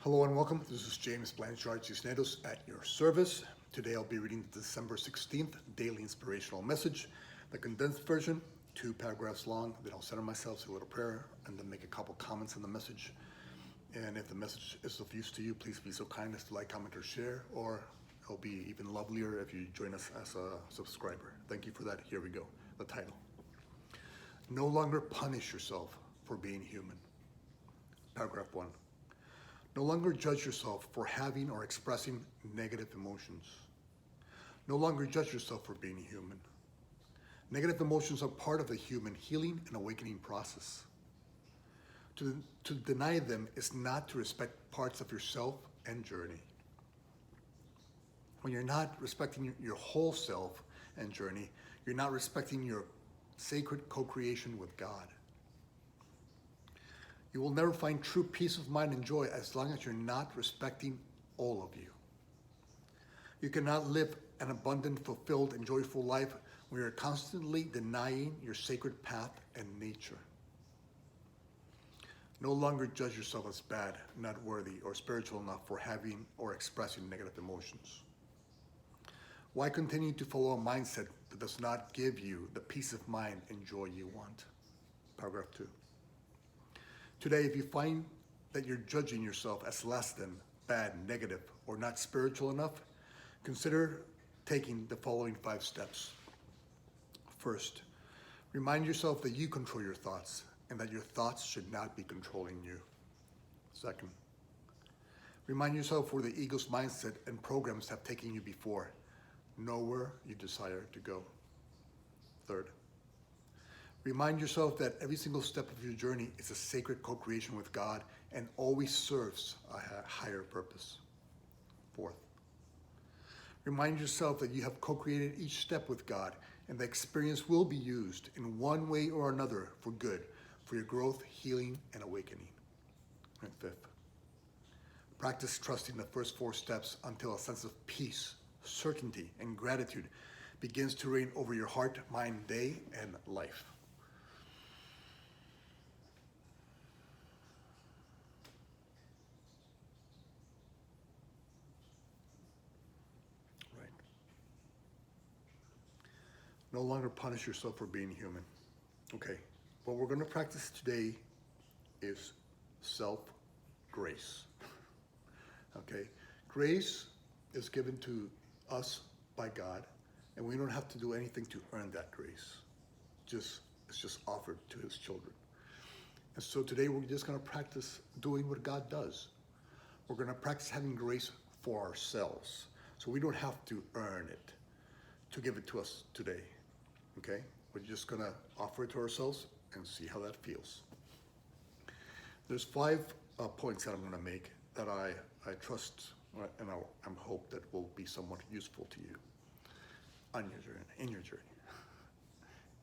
Hello and welcome. This is James Blanchard Cisneros at your service. Today I'll be reading the December 16th Daily Inspirational Message, the condensed version, 2 paragraphs long. Then I'll center myself, say a little prayer, and then make a couple comments on the message. And if the message is of use to you, please be so kind as to like, comment, or share, or it'll be even lovelier if you join us as a subscriber. Thank you for that. Here we go. The title. No longer punish yourself for being human. Paragraph 1. No longer judge yourself for having or expressing negative emotions. No longer judge yourself for being human. Negative emotions are part of the human healing and awakening process. To deny them is not to respect parts of yourself and journey. When you're not respecting your whole self and journey, you're not respecting your sacred co-creation with God. You will never find true peace of mind and joy as long as you're not respecting all of you. You cannot live an abundant, fulfilled, and joyful life when you're constantly denying your sacred path and nature. No longer judge yourself as bad, not worthy, or spiritual enough for having or expressing negative emotions. Why continue to follow a mindset that does not give you the peace of mind and joy you want? Paragraph 2. Today, if you find that you're judging yourself as less than, bad, negative, or not spiritual enough, consider taking the following 5 steps. First, remind yourself that you control your thoughts and that your thoughts should not be controlling you. Second, remind yourself where the ego's mindset and programs have taken you before. Know where you desire to go. Third, remind yourself that every single step of your journey is a sacred co-creation with God and always serves a higher purpose. Fourth, remind yourself that you have co-created each step with God and the experience will be used in one way or another for good, for your growth, healing, and awakening. And fifth, practice trusting the first 4 steps until a sense of peace, certainty, and gratitude begins to reign over your heart, mind, day, and life. No longer punish yourself for being human. Okay, what we're going to practice today is self-grace. Okay, grace is given to us by God, and we don't have to do anything to earn that grace. It's just offered to His children. And so today we're just going to practice doing what God does. We're going to practice having grace for ourselves, so we don't have to earn it to give it to us today. Okay, we're just gonna offer it to ourselves and see how that feels. There's 5 points that I'm gonna make that I trust and I hope that will be somewhat useful to you on your journey, in your journey.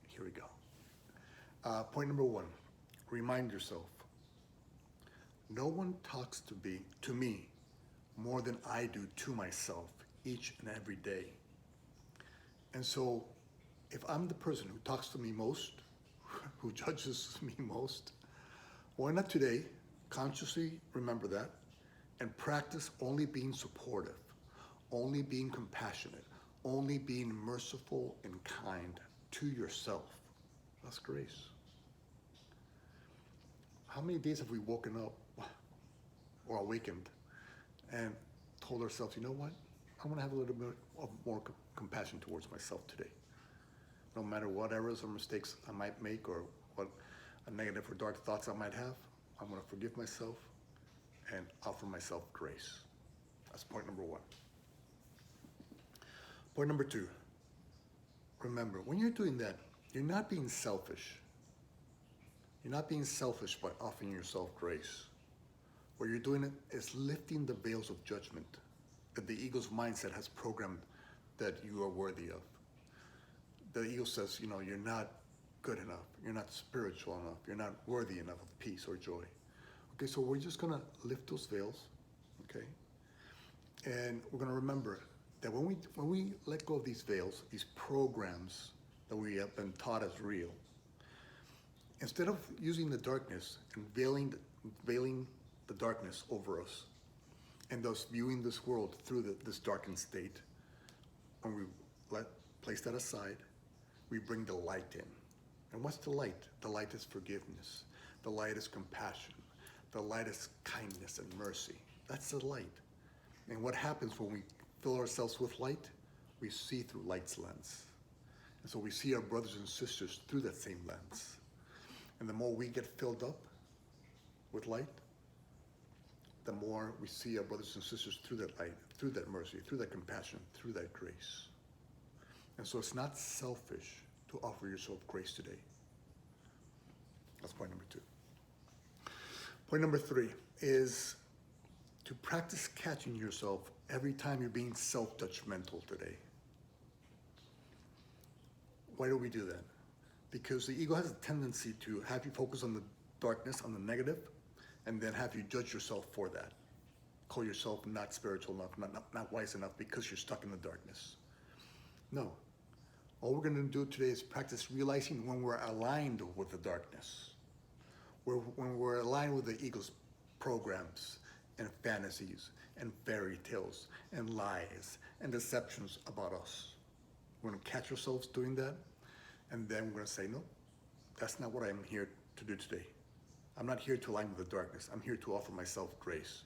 Here we go. Point number 1, remind yourself, no one talks to me more than I do to myself each and every day. And so if I'm the person who talks to me most, who judges me most, why not today consciously remember that and practice only being supportive, only being compassionate, only being merciful and kind to yourself. That's grace. How many days have we woken up or awakened and told ourselves, you know what? I'm gonna have a little bit of more compassion towards myself today. No matter what errors or mistakes I might make or what negative or dark thoughts I might have, I'm going to forgive myself and offer myself grace. That's point number 1. Point number 2, remember, when you're doing that, you're not being selfish. You're not being selfish by offering yourself grace. What you're doing it is lifting the veils of judgment that the ego's mindset has programmed that you are worthy of. The ego says, you're not good enough, you're not spiritual enough, you're not worthy enough of peace or joy. Okay, so we're just gonna lift those veils, okay? And we're gonna remember that when we let go of these veils, these programs that we have been taught as real, instead of using the darkness and veiling the darkness over us and thus viewing this world through this darkened state. When we place that aside, we bring the light in. And what's the light? The light is forgiveness. The light is compassion. The light is kindness and mercy. That's the light. And what happens when we fill ourselves with light? We see through light's lens. And so we see our brothers and sisters through that same lens. And the more we get filled up with light, the more we see our brothers and sisters through that light, through that mercy, through that compassion, through that grace. And so it's not selfish to offer yourself grace today. That's point number 2. Point number 3 is to practice catching yourself every time you're being self-judgmental today. Why do we do that? Because the ego has a tendency to have you focus on the darkness, on the negative, and then have you judge yourself for that. Call yourself not spiritual enough, not wise enough because you're stuck in the darkness. No. All we're going to do today is practice realizing when we're aligned with the darkness. When we're aligned with the ego's programs and fantasies and fairy tales and lies and deceptions about us. We're going to catch ourselves doing that, and then we're going to say, no, that's not what I'm here to do today. I'm not here to align with the darkness. I'm here to offer myself grace.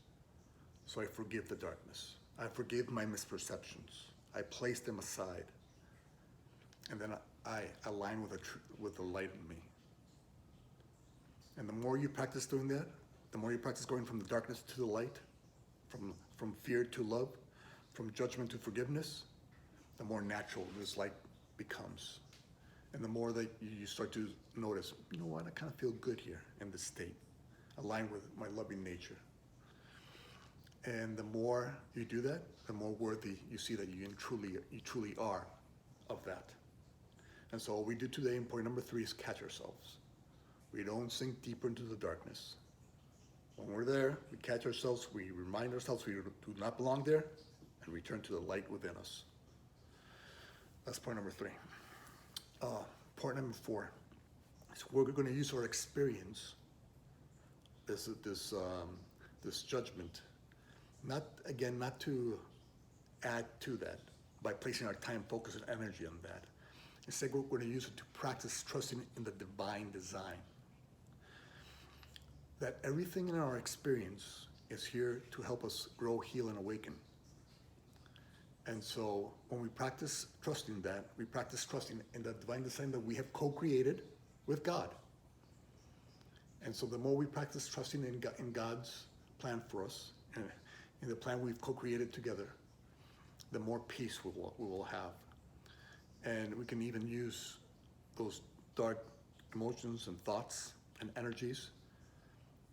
So I forgive the darkness. I forgive my misperceptions. I place them aside. And then I align with the light in me. And the more you practice doing that, the more you practice going from the darkness to the light, from fear to love, from judgment to forgiveness, the more natural this light becomes. And the more that you start to notice, you know what, I kind of feel good here in this state, aligned with my loving nature. And the more you do that, the more worthy you see that you truly are of that. And so what we do today in point number 3 is catch ourselves. We don't sink deeper into the darkness. When we're there, we catch ourselves, we remind ourselves we do not belong there, and return to the light within us. That's point number 3. Point number 4 is we're going to use our experience, this judgment, not to add to that by placing our time, focus, and energy on that. Instead, we're going to use it to practice trusting in the divine design. That everything in our experience is here to help us grow, heal, and awaken. And so when we practice trusting that, we practice trusting in the divine design that we have co-created with God. And so the more we practice trusting in God's plan for us, and in the plan we've co-created together, the more peace we will have. And we can even use those dark emotions and thoughts and energies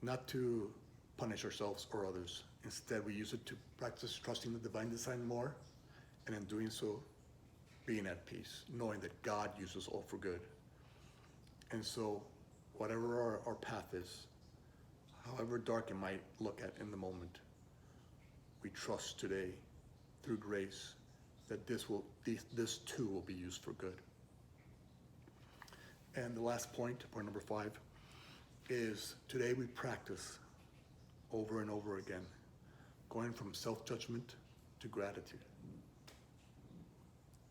not to punish ourselves or others. Instead, we use it to practice trusting the divine design more, and in doing so, being at peace, knowing that God uses all for good. And so, whatever our path is, however dark it might look at in the moment, we trust today, through grace, that this too will be used for good. And the last point number 5, is today we practice over and over again, going from self-judgment to gratitude.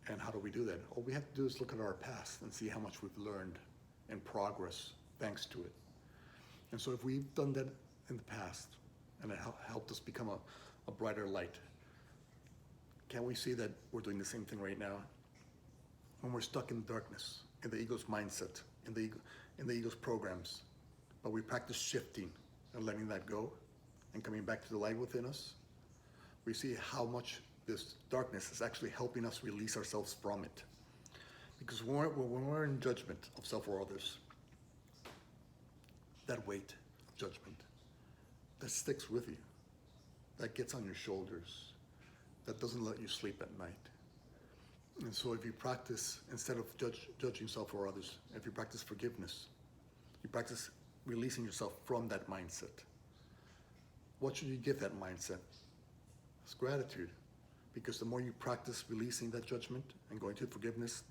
And how do we do that? All we have to do is look at our past and see how much we've learned and progress thanks to it. And so if we've done that in the past, and it helped us become a brighter light, can we see that we're doing the same thing right now? When we're stuck in darkness, in the ego's mindset, in the ego's programs, but we practice shifting and letting that go and coming back to the light within us, we see how much this darkness is actually helping us release ourselves from it. Because when we're in judgment of self or others, that weight of judgment, that sticks with you, that gets on your shoulders, that doesn't let you sleep at night. And so if you practice, instead of judging self or others, if you practice forgiveness, you practice releasing yourself from that mindset. What should you give that mindset? It's gratitude. Because the more you practice releasing that judgment and going to forgiveness,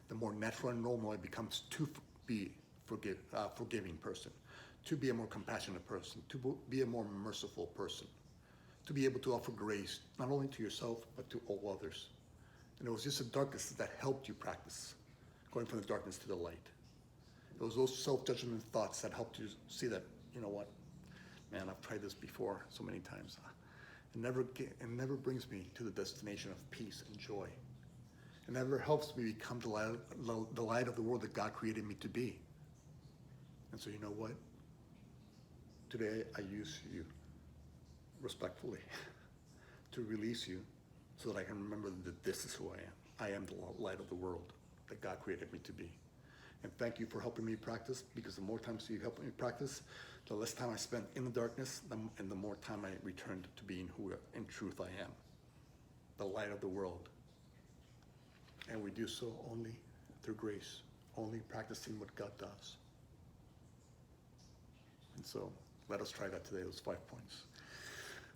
the more natural and normal it becomes to be forgiving person, to be a more compassionate person, to be a more merciful person, to be able to offer grace, not only to yourself, but to all others. And it was just the darkness that helped you practice, going from the darkness to the light. It was those self-judgment thoughts that helped you see that, you know what, man, I've tried this before so many times. It never brings me to the destination of peace and joy. It never helps me become the light of the world that God created me to be. And so you know what? Today I use you respectfully to release you so that I can remember that this is who I am. I am the light of the world that God created me to be. And thank you for helping me practice, because the more times you help me practice, the less time I spent in the darkness, and the more time I returned to being who in truth I am, the light of the world. And we do so only through grace, only practicing what God does. And so let us try that today, those 5 points.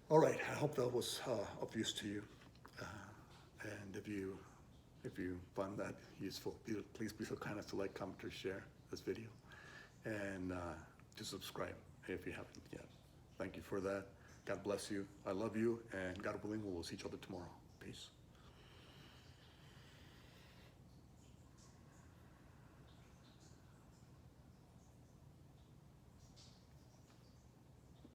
All right, I hope that was of use to you. And if you found that useful, please be so kind as to like, comment, or share this video. And to subscribe if you haven't yet. Thank you for that. God bless you. I love you. And God willing, we will see each other tomorrow. Peace.